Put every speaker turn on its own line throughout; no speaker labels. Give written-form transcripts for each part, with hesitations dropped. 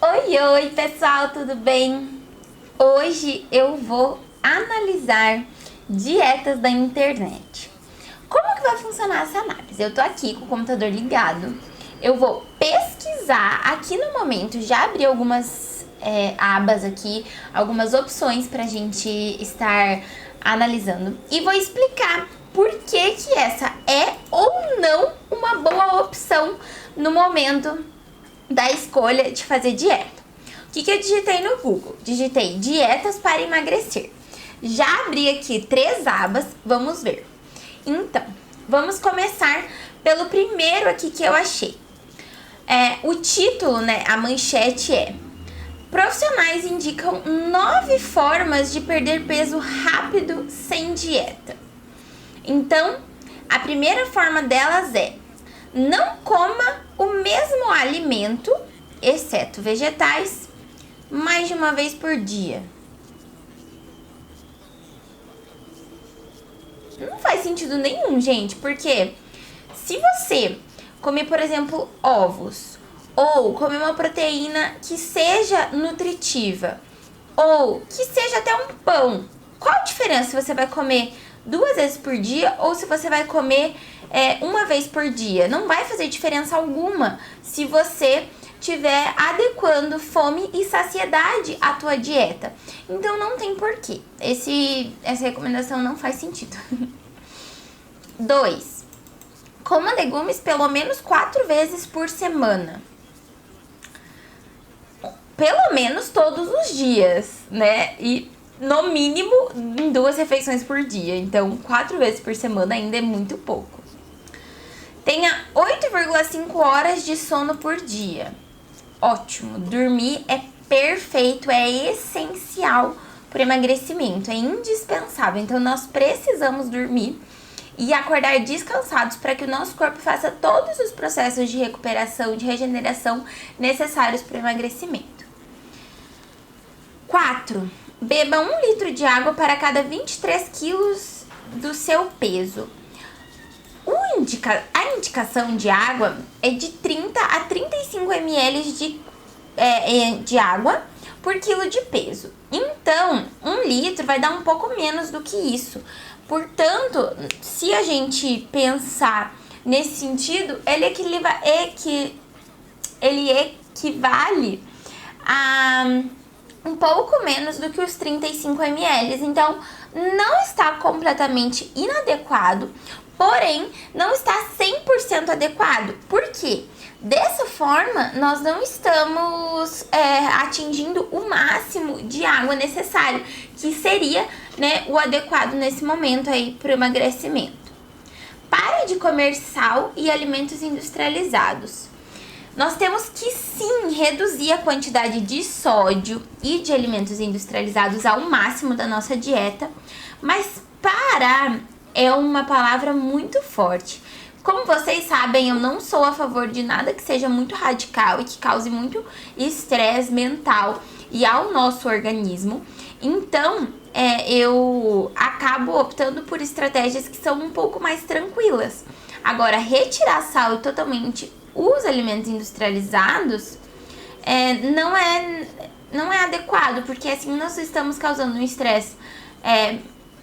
Oi, pessoal, tudo bem? Hoje eu vou analisar dietas da internet. Como que vai funcionar essa análise? Eu tô aqui com o computador ligado, eu vou pesquisar aqui no momento, já abri algumas abas aqui, algumas opções pra gente estar analisando e vou explicar por que que essa é ou não uma boa opção no momento da escolha de fazer dieta. O que eu digitei no Google? Digitei dietas para emagrecer. Já abri aqui 3 abas, vamos ver. Então, vamos começar pelo primeiro aqui que eu achei. O título, né, a manchete é: profissionais indicam 9 formas de perder peso rápido sem dieta. Então, a primeira forma delas é: não coma o mesmo alimento, exceto vegetais, mais de uma vez por dia. Não faz sentido nenhum, gente, porque se você comer, por exemplo, ovos, ou comer uma proteína que seja nutritiva, ou que seja até um pão, qual a diferença se você vai comer 2 vezes por dia ou se você vai comer uma vez por dia? Não vai fazer diferença alguma se você estiver adequando fome e saciedade à tua dieta. Então não tem porquê. Essa recomendação não faz sentido. 2. Coma legumes pelo menos 4 vezes por semana. Pelo menos todos os dias, né? E no mínimo em 2 refeições por dia. Então 4 vezes por semana ainda é muito pouco. Tenha 8,5 horas de sono por dia. Ótimo, dormir é perfeito, é essencial para o emagrecimento, é indispensável. Então nós precisamos dormir e acordar descansados para que o nosso corpo faça todos os processos de recuperação, de regeneração necessários para o emagrecimento. 4. Beba 1 litro de água para cada 23 quilos do seu peso. A indicação de água é de 30 a 35 ml de água por quilo de peso. Então, 1 litro vai dar um pouco menos do que isso. Portanto, se a gente pensar nesse sentido, ele equivale a um pouco menos do que os 35 ml. Então, não está completamente inadequado, porém, não está 100% adequado. Por quê? Dessa forma, nós não estamos atingindo o máximo de água necessário, que seria, né, o adequado nesse momento aí para o emagrecimento. Pare de comer sal e alimentos industrializados. Nós temos que sim reduzir a quantidade de sódio e de alimentos industrializados ao máximo da nossa dieta, mas parar é uma palavra muito forte. Como vocês sabem, eu não sou a favor de nada que seja muito radical e que cause muito estresse mental e ao nosso organismo. Então, eu acabo optando por estratégias que são um pouco mais tranquilas. Agora, retirar sal e totalmente os alimentos industrializados não é adequado, porque assim nós estamos causando um estresse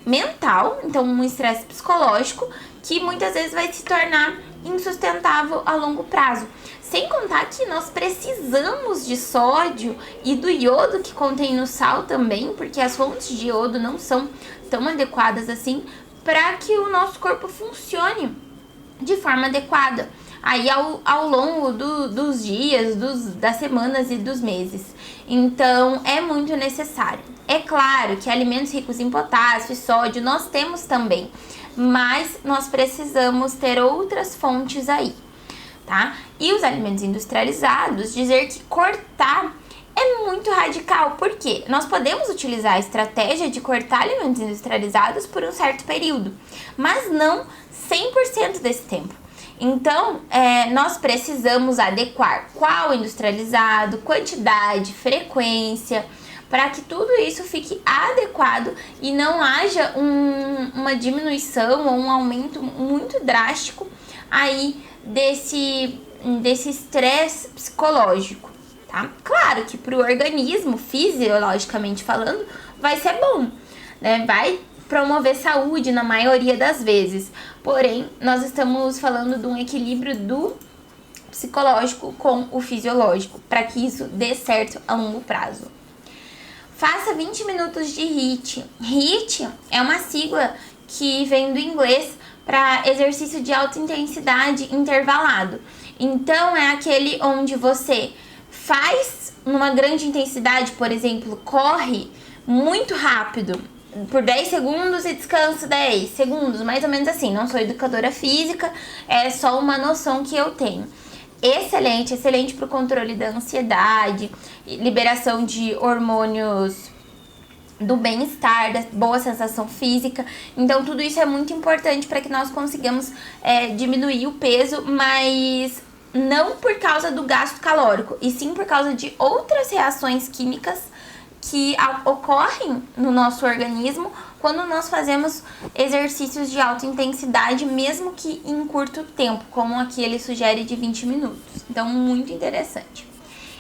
mental, então um estresse psicológico que muitas vezes vai se tornar insustentável a longo prazo. Sem contar que nós precisamos de sódio e do iodo que contém no sal também, porque as fontes de iodo não são tão adequadas assim para que o nosso corpo funcione de forma adequada aí ao longo dos dias, das semanas e dos meses. Então, é muito necessário. É claro que alimentos ricos em potássio e sódio nós temos também, mas nós precisamos ter outras fontes aí, tá? E os alimentos industrializados, dizer que cortar é muito radical, porque nós podemos utilizar a estratégia de cortar alimentos industrializados por um certo período, mas não 100% desse tempo. Então, nós precisamos adequar qual industrializado, quantidade, frequência, para que tudo isso fique adequado e não haja uma diminuição ou um aumento muito drástico aí desse estresse psicológico, tá? Claro que pro organismo, fisiologicamente falando, vai ser bom, né? Vai promover saúde na maioria das vezes. Porém, nós estamos falando de um equilíbrio do psicológico com o fisiológico, para que isso dê certo a longo prazo. Faça 20 minutos de HIIT. HIIT é uma sigla que vem do inglês para exercício de alta intensidade intervalado. Então, é aquele onde você faz numa grande intensidade, por exemplo, corre muito rápido por 10 segundos e descansa 10 segundos, mais ou menos assim. Não sou educadora física, é só uma noção que eu tenho. Excelente, excelente para o controle da ansiedade, liberação de hormônios do bem-estar, da boa sensação física. Então, tudo isso é muito importante para que nós consigamos diminuir o peso, mas não por causa do gasto calórico, e sim por causa de outras reações químicas que ocorrem no nosso organismo quando nós fazemos exercícios de alta intensidade, mesmo que em curto tempo, como aqui ele sugere de 20 minutos. Então, muito interessante.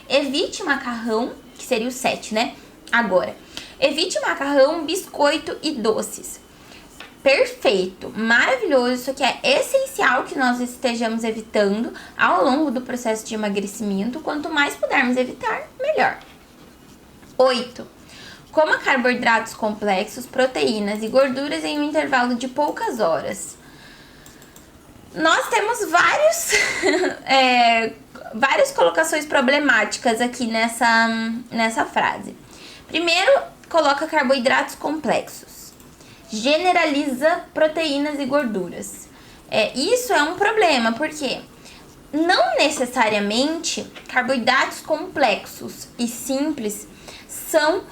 Evite macarrão, que seria o 7, né? Agora, evite macarrão, biscoito e doces. Perfeito, maravilhoso, isso aqui é essencial que nós estejamos evitando ao longo do processo de emagrecimento. Quanto mais pudermos evitar, melhor. 8. Coma carboidratos complexos, proteínas e gorduras em um intervalo de poucas horas. Nós temos várias colocações problemáticas aqui nessa frase. Primeiro, coloca carboidratos complexos. Generaliza proteínas e gorduras. Isso é um problema, porque não necessariamente carboidratos complexos e simples são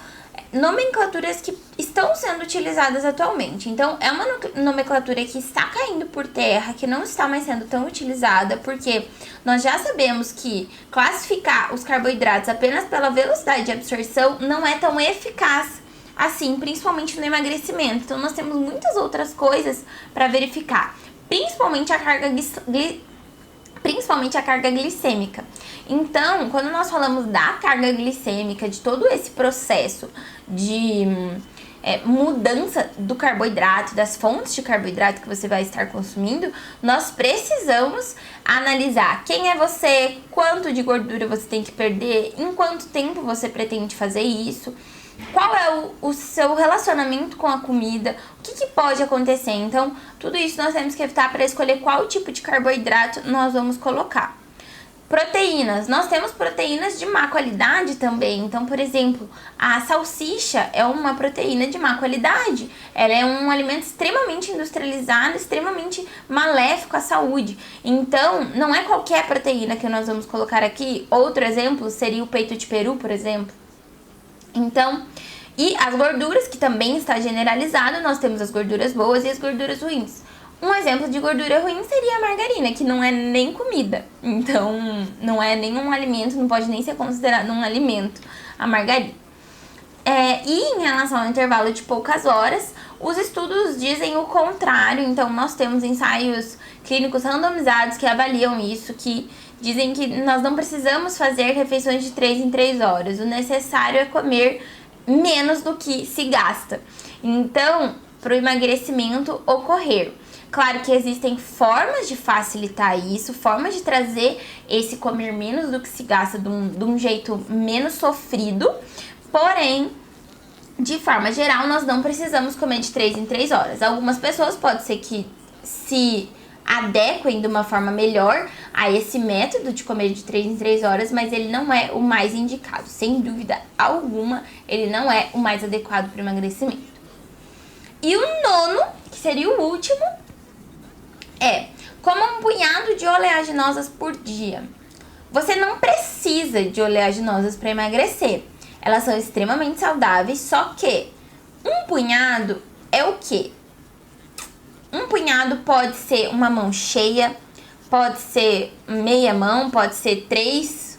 nomenclaturas que estão sendo utilizadas atualmente. Então, é uma nomenclatura que está caindo por terra, que não está mais sendo tão utilizada, porque nós já sabemos que classificar os carboidratos apenas pela velocidade de absorção não é tão eficaz assim, principalmente no emagrecimento. Então, nós temos muitas outras coisas para verificar, principalmente a carga glicêmica. Então, quando nós falamos da carga glicêmica, de todo esse processo de mudança do carboidrato, das fontes de carboidrato que você vai estar consumindo, nós precisamos analisar quem é você, quanto de gordura você tem que perder, em quanto tempo você pretende fazer isso, qual é o seu relacionamento com a comida, o que pode acontecer. Então, tudo isso nós temos que evitar para escolher qual tipo de carboidrato nós vamos colocar. Proteínas. Nós temos proteínas de má qualidade também. Então, por exemplo, a salsicha é uma proteína de má qualidade. Ela é um alimento extremamente industrializado, extremamente maléfico à saúde. Então, não é qualquer proteína que nós vamos colocar aqui. Outro exemplo seria o peito de peru, por exemplo. Então, e as gorduras, que também está generalizado, nós temos as gorduras boas e as gorduras ruins. Um exemplo de gordura ruim seria a margarina, que não é nem comida. Então, não é nenhum alimento, não pode nem ser considerado um alimento, a margarina. E em relação ao intervalo de poucas horas, os estudos dizem o contrário. Então, nós temos ensaios clínicos randomizados que avaliam isso, que dizem que nós não precisamos fazer refeições de 3 em 3 horas. O necessário é comer menos do que se gasta. Então, para o emagrecimento ocorrer. Claro que existem formas de facilitar isso, formas de trazer esse comer menos do que se gasta de um jeito menos sofrido. Porém, de forma geral, nós não precisamos comer de 3 em 3 horas. Algumas pessoas pode ser que se adequem de uma forma melhor a esse método de comer de 3 em 3 horas, mas ele não é o mais indicado. Sem dúvida alguma, ele não é o mais adequado para o emagrecimento. E o nono, que seria o último, coma um punhado de oleaginosas por dia. Você não precisa de oleaginosas para emagrecer. Elas são extremamente saudáveis, só que um punhado é o quê? Um punhado pode ser uma mão cheia, pode ser meia mão, pode ser 3.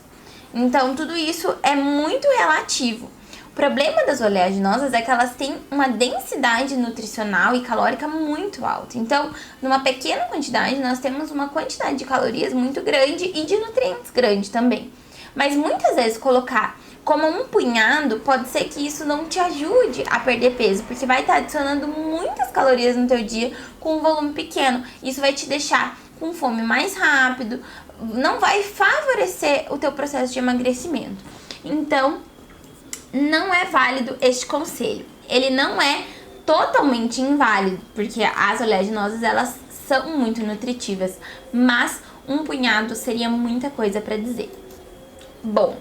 Então, tudo isso é muito relativo. O problema das oleaginosas é que elas têm uma densidade nutricional e calórica muito alta. Então, numa pequena quantidade, nós temos uma quantidade de calorias muito grande e de nutrientes grande também. Mas muitas vezes colocar como um punhado, pode ser que isso não te ajude a perder peso, porque vai estar adicionando muitas calorias no teu dia com um volume pequeno. Isso vai te deixar com fome mais rápido, não vai favorecer o teu processo de emagrecimento. Então, não é válido este conselho. Ele não é totalmente inválido, porque as oleaginosas, elas são muito nutritivas, mas um punhado seria muita coisa para dizer. Bom,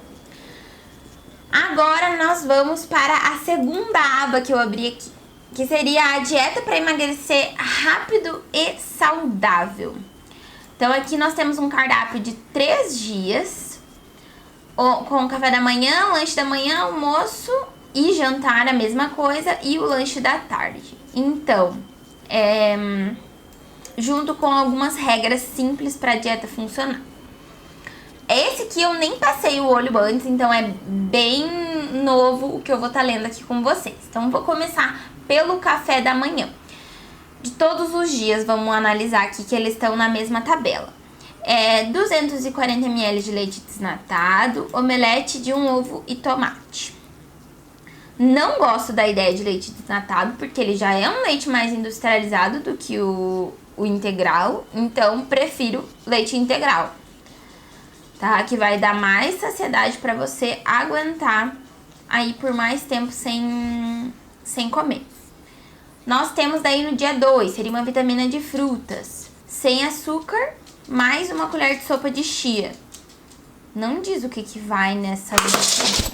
agora nós vamos para a segunda aba que eu abri aqui, que seria a dieta para emagrecer rápido e saudável. Então aqui nós temos um cardápio de 3 dias, com café da manhã, lanche da manhã, almoço e jantar, a mesma coisa, e o lanche da tarde. Então, junto com algumas regras simples para a dieta funcionar. Esse aqui eu nem passei o olho antes, então é bem novo o que eu vou estar lendo aqui com vocês. Então vou começar pelo café da manhã. De todos os dias, vamos analisar aqui que eles estão na mesma tabela. 240 ml de leite desnatado, omelete de um ovo e tomate. Não gosto da ideia de leite desnatado, porque ele já é um leite mais industrializado do que o integral, então prefiro leite integral, tá? Que vai dar mais saciedade para você aguentar aí por mais tempo sem comer. Nós temos daí no dia 2, seria uma vitamina de frutas, sem açúcar, mais uma colher de sopa de chia. Não diz o que vai nessa lista.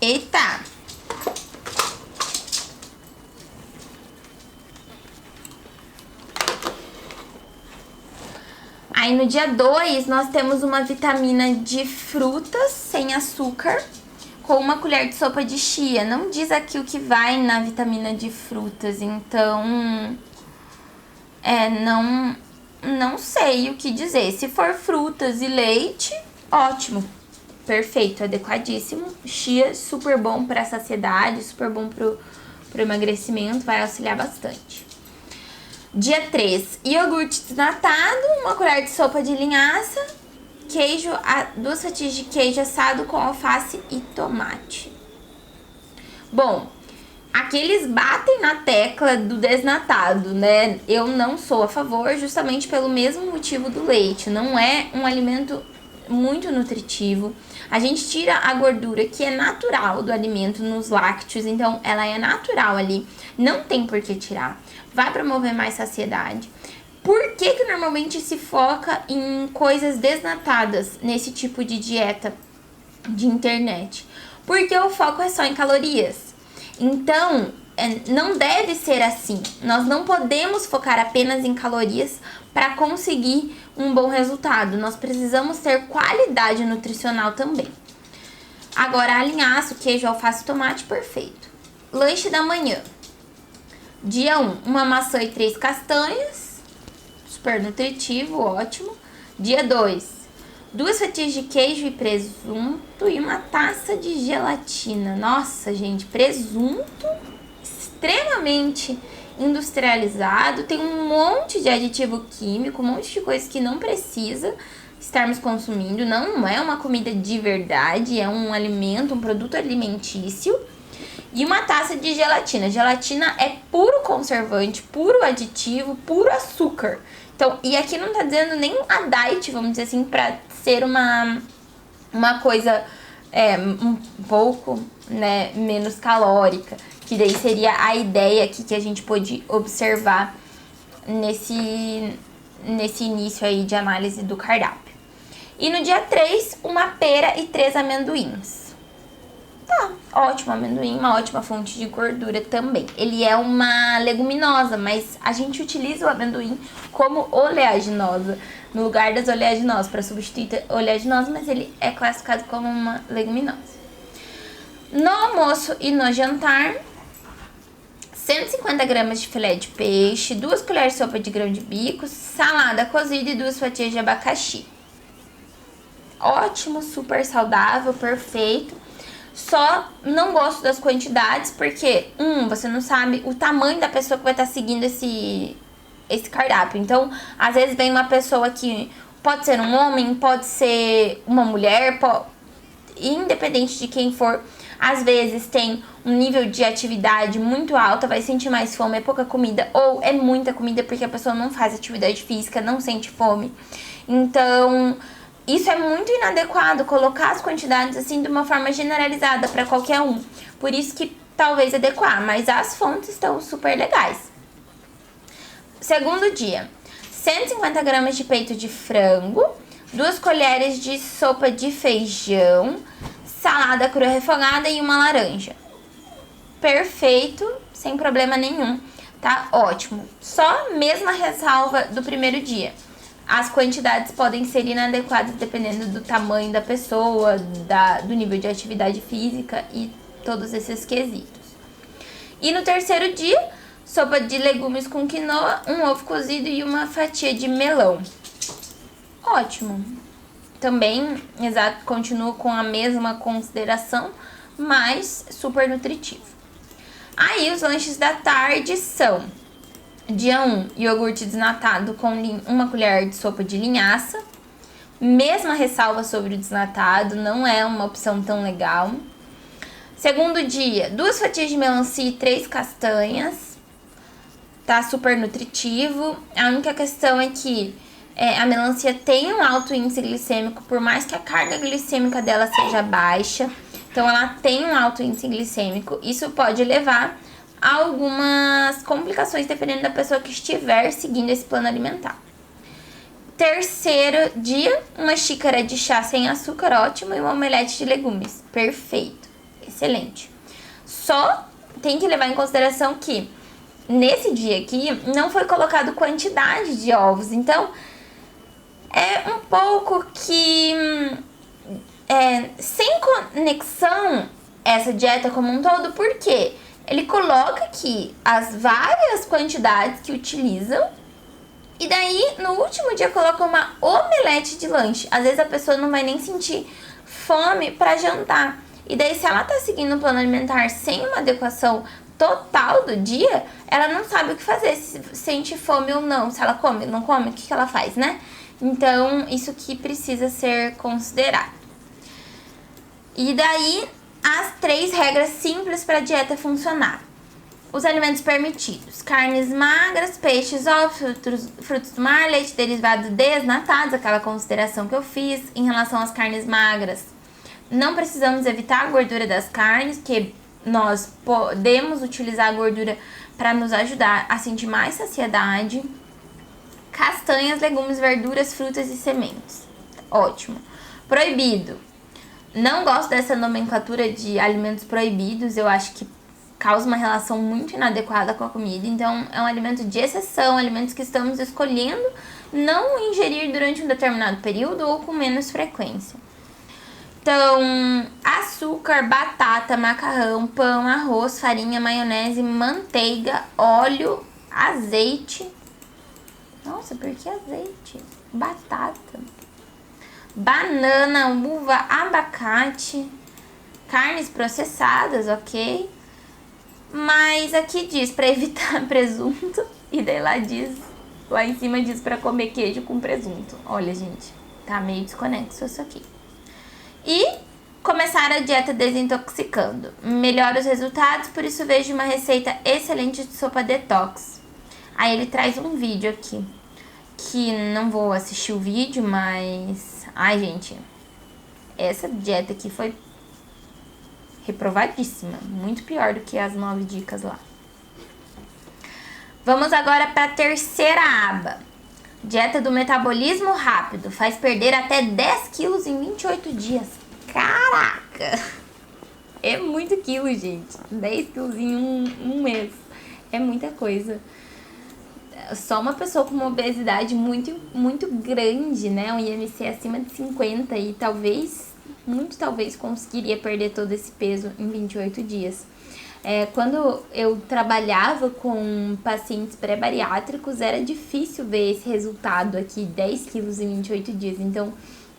Eita! Aí no dia 2, nós temos uma vitamina de frutas sem açúcar, com uma colher de sopa de chia. Não diz aqui o que vai na vitamina de frutas, então não sei o que dizer. Se for frutas e leite, ótimo, perfeito, adequadíssimo. Chia, super bom para saciedade, super bom pro emagrecimento, vai auxiliar bastante. Dia 3, iogurte desnatado, uma colher de sopa de linhaça, queijo, 2 fatias de queijo assado com alface e tomate. Bom, aqui eles batem na tecla do desnatado, né? Eu não sou a favor, justamente pelo mesmo motivo do leite. Não é um alimento muito nutritivo. A gente tira a gordura que é natural do alimento nos lácteos, então ela é natural ali. Não tem por que tirar. Vai promover mais saciedade. Por que normalmente se foca em coisas desnatadas nesse tipo de dieta de internet? Porque o foco é só em calorias. Então, não deve ser assim. Nós não podemos focar apenas em calorias para conseguir um bom resultado. Nós precisamos ter qualidade nutricional também. Agora, a linhaça, queijo, alface e tomate, perfeito. Lanche da manhã. Dia 1, uma maçã e 3 castanhas. Super nutritivo, ótimo. Dia 2, 2 fatias de queijo e presunto e uma taça de gelatina. Nossa, gente, presunto extremamente industrializado, tem um monte de aditivo químico, um monte de coisa que não precisa estarmos consumindo. Não é uma comida de verdade, é um alimento, um produto alimentício. E uma taça de gelatina. Gelatina é puro conservante, puro aditivo, puro açúcar. Então, e aqui não tá dizendo nem a diet, vamos dizer assim, pra ser uma coisa um pouco, né, menos calórica. Que daí seria a ideia aqui que a gente pôde observar nesse início aí de análise do cardápio. E no dia 3, uma pera e 3 amendoins. Tá, ótimo, amendoim, uma ótima fonte de gordura também. Ele é uma leguminosa, mas a gente utiliza o amendoim como oleaginosa, no lugar das oleaginosas, para substituir a oleaginosa, mas ele é classificado como uma leguminosa. No almoço e no jantar, 150 gramas de filé de peixe, 2 colheres de sopa de grão de bico, salada cozida e 2 fatias de abacaxi. Ótimo, super saudável, perfeito. Só não gosto das quantidades porque, você não sabe o tamanho da pessoa que vai estar seguindo esse cardápio. Então, às vezes vem uma pessoa que Pode ser um homem, pode ser uma mulher, independente de quem for. Às vezes tem um nível de atividade muito alta, vai sentir mais fome, é pouca comida, ou é muita comida porque a pessoa não faz atividade física, não sente fome. Então, isso é muito inadequado, colocar as quantidades assim de uma forma generalizada para qualquer um. Por isso que talvez adequar, mas as fontes estão super legais. Segundo dia, 150 gramas de peito de frango, 2 colheres de sopa de feijão, salada crua refogada e uma laranja. Perfeito, sem problema nenhum, tá? Ótimo. Só mesma ressalva do primeiro dia. As quantidades podem ser inadequadas dependendo do tamanho da pessoa, do nível de atividade física e todos esses quesitos. E no terceiro dia, sopa de legumes com quinoa, um ovo cozido e uma fatia de melão. Ótimo. Também, exato, continuo com a mesma consideração, mas super nutritivo. Aí, os lanches da tarde são: dia 1, iogurte desnatado com 1 colher de sopa de linhaça. Mesma ressalva sobre o desnatado, não é uma opção tão legal. Segundo dia, 2 fatias de melancia e 3 castanhas. Tá super nutritivo. A única questão é que a melancia tem um alto índice glicêmico, por mais que a carga glicêmica dela seja baixa. Então, ela tem um alto índice glicêmico. Isso pode levar a algumas complicações, dependendo da pessoa que estiver seguindo esse plano alimentar. Terceiro dia, 1 xícara de chá sem açúcar, ótimo, e um omelete de legumes. Perfeito, excelente. Só tem que levar em consideração que nesse dia aqui não foi colocado quantidade de ovos. Então, é um pouco que sem conexão essa dieta como um todo, porque ele coloca aqui as várias quantidades que utilizam e daí no último dia coloca uma omelete de lanche. Às vezes a pessoa não vai nem sentir fome para jantar. E daí, se ela tá seguindo um plano alimentar sem uma adequação total do dia, ela não sabe o que fazer, se sente fome ou não, se ela come ou não come, o que ela faz, né? Então, isso que precisa ser considerado. E daí, as 3 regras simples para a dieta funcionar. Os alimentos permitidos: carnes magras, peixes, ovos, frutos do mar, leite derivado desnatados, aquela consideração que eu fiz em relação às carnes magras. Não precisamos evitar a gordura das carnes, que nós podemos utilizar a gordura para nos ajudar a sentir mais saciedade. Castanhas, legumes, verduras, frutas e sementes. Ótimo. Proibido. Não gosto dessa nomenclatura de alimentos proibidos. Eu acho que causa uma relação muito inadequada com a comida. Então, é um alimento de exceção, alimentos que estamos escolhendo não ingerir durante um determinado período ou com menos frequência. Então, açúcar, batata, macarrão, pão, arroz, farinha, maionese, manteiga, óleo, azeite. Nossa, por que azeite? Batata. Banana, uva, abacate, carnes processadas, ok? Mas aqui diz para evitar presunto e daí lá em cima diz para comer queijo com presunto. Olha, gente, tá meio desconexo isso aqui. E começar a dieta desintoxicando. Melhora os resultados, por isso vejo uma receita excelente de sopa detox. Aí ele traz um vídeo aqui, que não vou assistir o vídeo, mas... Ai, gente, essa dieta aqui foi reprovadíssima. Muito pior do que as 9 dicas lá. Vamos agora para a terceira aba. Dieta do metabolismo rápido. Faz perder até 10 quilos em 28 dias. Caraca! É muito quilo, gente. 10 quilos em um mês. É muita coisa. Só uma pessoa com uma obesidade muito, muito grande, né? Um IMC acima de 50 e muito talvez conseguiria perder todo esse peso em 28 dias. Quando eu trabalhava com pacientes pré-bariátricos, era difícil ver esse resultado aqui, 10 quilos em 28 dias. Então,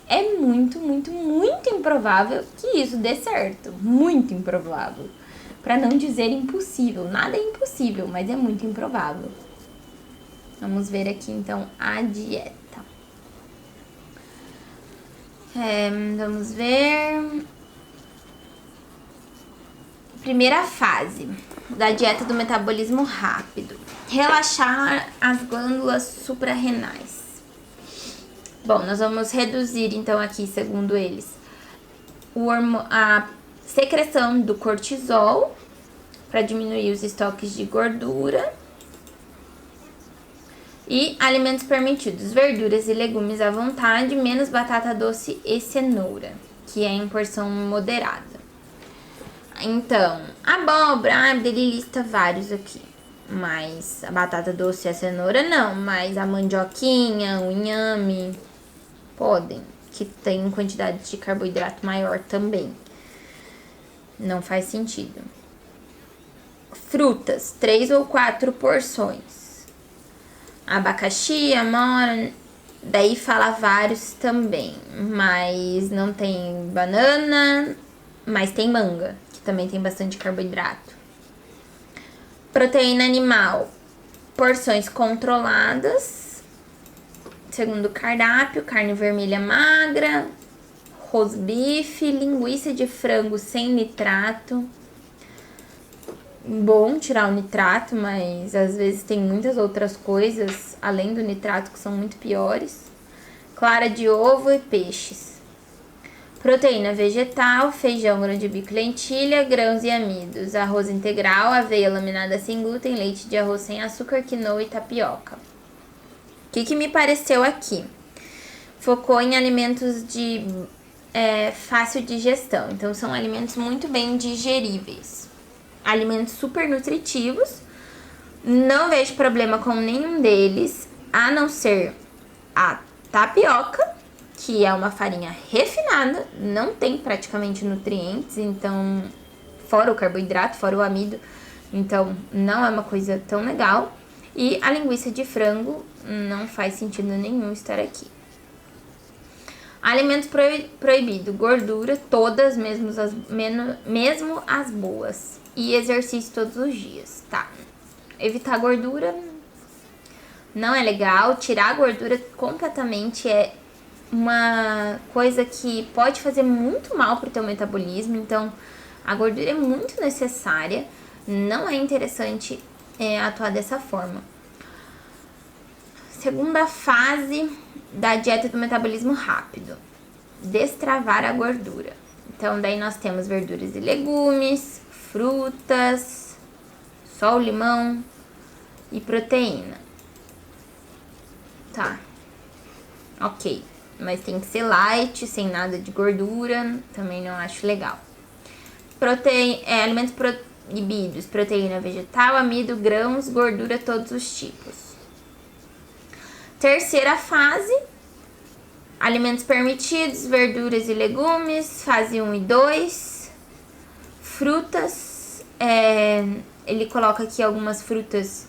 é muito, muito, muito improvável que isso dê certo. Muito improvável. Para não dizer impossível. Nada é impossível, mas é muito improvável. Vamos ver aqui, então, a dieta. Vamos ver. Primeira fase da dieta do metabolismo rápido. Relaxar as glândulas suprarrenais. Bom, nós vamos reduzir então aqui, segundo eles, a secreção do cortisol para diminuir os estoques de gordura. E alimentos permitidos, verduras e legumes à vontade, menos batata doce e cenoura, que é em porção moderada. Então, abóbora, ele lista vários aqui. Mas a batata doce e a cenoura não, mas a mandioquinha, o inhame, podem, que tem quantidade de carboidrato maior também. Não faz sentido. Frutas, 3 ou 4 porções. Abacaxi, amora, daí fala vários também, mas não tem banana, mas tem manga, que também tem bastante carboidrato. Proteína animal, porções controladas, segundo o cardápio, carne vermelha magra, rosbife, linguiça de frango sem nitrato. Bom tirar o nitrato, mas às vezes tem muitas outras coisas além do nitrato que são muito piores. Clara de ovo e peixes. Proteína vegetal, feijão grande bico, lentilha, grãos e amidos, arroz integral, aveia laminada sem glúten, leite de arroz sem açúcar, quinoa e tapioca. O que me pareceu aqui? Focou em alimentos de fácil digestão, então são alimentos muito bem digeríveis. Alimentos super nutritivos, não vejo problema com nenhum deles, a não ser a tapioca, que é uma farinha refinada, não tem praticamente nutrientes, então, fora o carboidrato, fora o amido, então não é uma coisa tão legal. E a linguiça de frango não faz sentido nenhum estar aqui. Alimentos proibidos, gordura, todas, mesmo as boas. E exercício todos os dias, tá? Evitar gordura não é legal, tirar a gordura completamente é uma coisa que pode fazer muito mal pro teu metabolismo, então a gordura é muito necessária, não é interessante atuar dessa forma. Segunda fase da dieta do metabolismo rápido, destravar a gordura. Então daí nós temos verduras e legumes, frutas, só o limão e proteína. Tá, ok. Mas tem que ser light, sem nada de gordura, também não acho legal. Alimentos proibidos, proteína vegetal, amido, grãos, gordura, todos os tipos. Terceira fase, alimentos permitidos, verduras e legumes, fase 1 e 2. Frutas, ele coloca aqui algumas frutas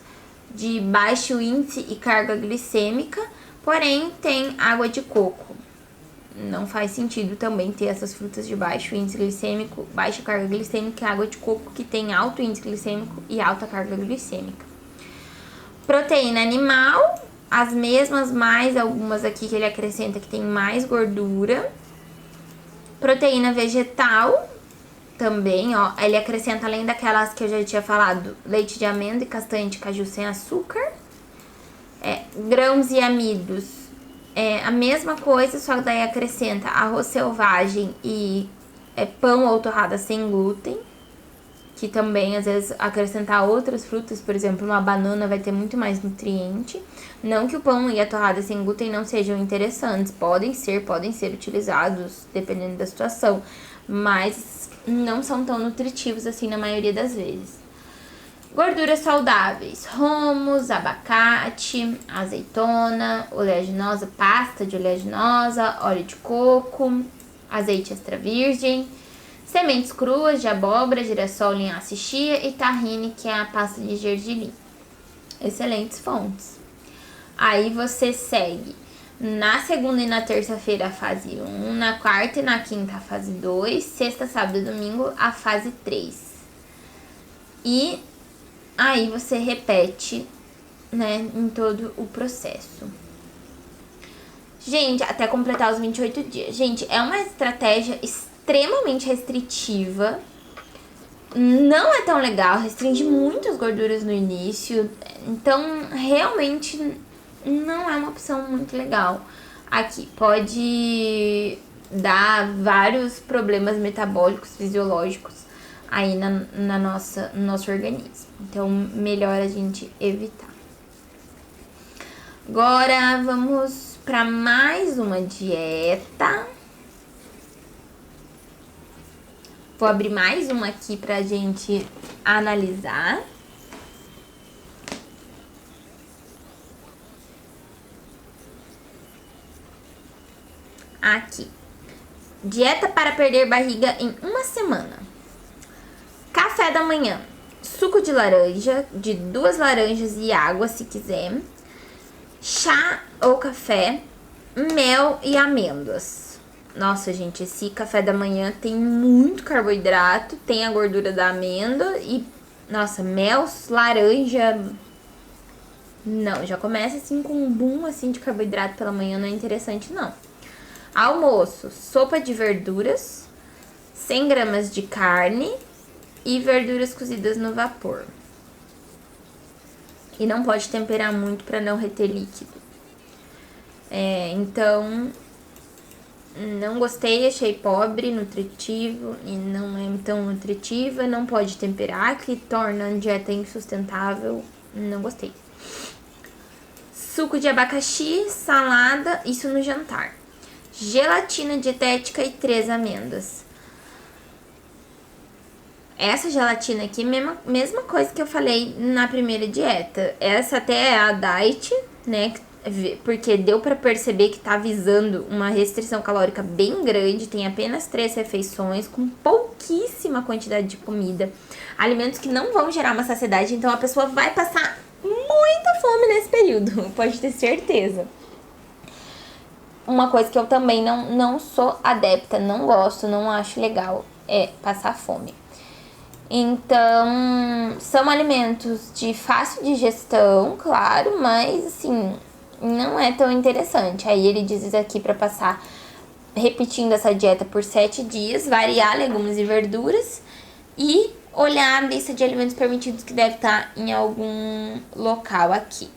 de baixo índice e carga glicêmica, porém tem água de coco. Não faz sentido também ter essas frutas de baixo índice glicêmico, baixa carga glicêmica e água de coco que tem alto índice glicêmico e alta carga glicêmica. Proteína animal, as mesmas, mais algumas aqui que ele acrescenta que tem mais gordura. Proteína vegetal, também, ó, ele acrescenta além daquelas que eu já tinha falado, leite de amêndoa e castanha de caju sem açúcar. Grãos e amidos, a mesma coisa, só que daí acrescenta arroz selvagem e pão ou torrada sem glúten, que também às vezes acrescentar outras frutas, por exemplo, uma banana vai ter muito mais nutriente. Não que o pão e a torrada sem glúten não sejam interessantes, podem ser utilizados dependendo da situação, mas não são tão nutritivos assim na maioria das vezes. Gorduras saudáveis, hummus, abacate, azeitona, oleaginosa, pasta de oleaginosa, óleo de coco, azeite extra virgem, sementes cruas de abóbora, girassol, linhaça e chia e tahine, que é a pasta de gergelim. Excelentes fontes. Aí você segue na segunda e na terça-feira a fase 1, na quarta e na quinta a fase 2, sexta, sábado e domingo a fase 3. E aí você repete, né, em todo o processo. Gente, até completar os 28 dias. Gente, é uma estratégia extremamente restritiva. Não é tão legal, restringe muitas gorduras no início. Então, realmente não é uma opção muito legal. Aqui, pode dar vários problemas metabólicos, fisiológicos aí no nosso organismo. Então, melhor a gente evitar. Agora, vamos para mais uma dieta. Vou abrir mais uma aqui pra gente analisar. Aqui. Dieta para perder barriga em uma semana. Café da manhã. Suco de laranja, de 2 laranjas e água, se quiser. Chá ou café, mel e amêndoas. Nossa, gente, esse café da manhã tem muito carboidrato, tem a gordura da amêndoa e, nossa, mel, laranja... Não, já começa assim com um boom assim de carboidrato pela manhã, não é interessante não. Almoço, sopa de verduras, 100 gramas de carne e verduras cozidas no vapor. E não pode temperar muito para não reter líquido. Então, não gostei, achei pobre, nutritivo e não é tão nutritiva. Não pode temperar, que torna a dieta insustentável. Não gostei. Suco de abacaxi, salada, isso no jantar. Gelatina dietética e 3 amêndoas. Essa gelatina aqui, mesma coisa que eu falei na primeira dieta. Essa até é a diet, né? Porque deu pra perceber que tá visando uma restrição calórica bem grande. Tem apenas 3 refeições, com pouquíssima quantidade de comida. Alimentos que não vão gerar uma saciedade, então a pessoa vai passar muita fome nesse período, pode ter certeza. Uma coisa que eu também não sou adepta, não gosto, não acho legal, é passar fome. Então, são alimentos de fácil digestão, claro, mas assim, não é tão interessante. Aí ele diz aqui pra passar, repetindo essa dieta por 7 dias, variar legumes e verduras e olhar a lista de alimentos permitidos que deve estar em algum local aqui.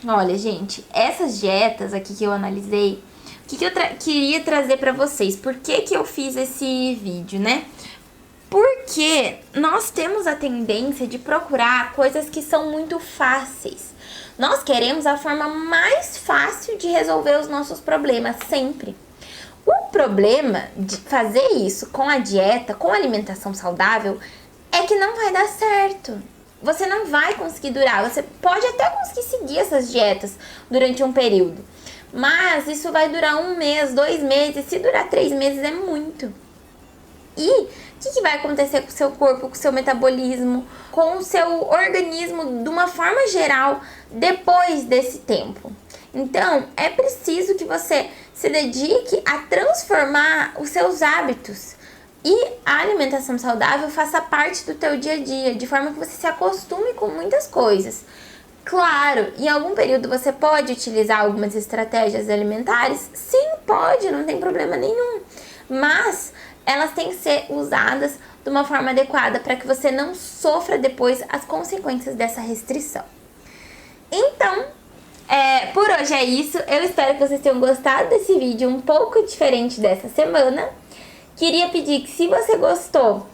Olha, gente, essas dietas aqui que eu analisei, o que eu queria trazer pra vocês? Por que eu fiz esse vídeo, né? Porque nós temos a tendência de procurar coisas que são muito fáceis. Nós queremos a forma mais fácil de resolver os nossos problemas, sempre. O problema de fazer isso com a dieta, com a alimentação saudável, é que não vai dar certo. Você não vai conseguir durar. Você pode até conseguir seguir essas dietas durante um período, mas isso vai durar 1 mês, 2 meses. Se durar 3 meses é muito. E o que vai acontecer com o seu corpo, com o seu metabolismo, com o seu organismo de uma forma geral depois desse tempo? Então, é preciso que você se dedique a transformar os seus hábitos e a alimentação saudável faça parte do teu dia a dia, de forma que você se acostume com muitas coisas. Claro, em algum período você pode utilizar algumas estratégias alimentares? Sim, pode, não tem problema nenhum. Mas elas têm que ser usadas de uma forma adequada para que você não sofra depois as consequências dessa restrição. Então, por hoje é isso. Eu espero que vocês tenham gostado desse vídeo um pouco diferente dessa semana. Queria pedir que, se você gostou,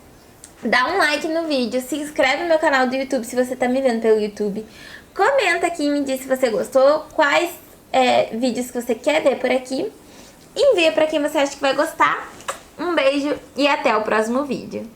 dá um like no vídeo, se inscreve no meu canal do YouTube se você tá me vendo pelo YouTube. Comenta aqui e me diz se você gostou, quais vídeos que você quer ver por aqui. Envia pra quem você acha que vai gostar. Um beijo e até o próximo vídeo.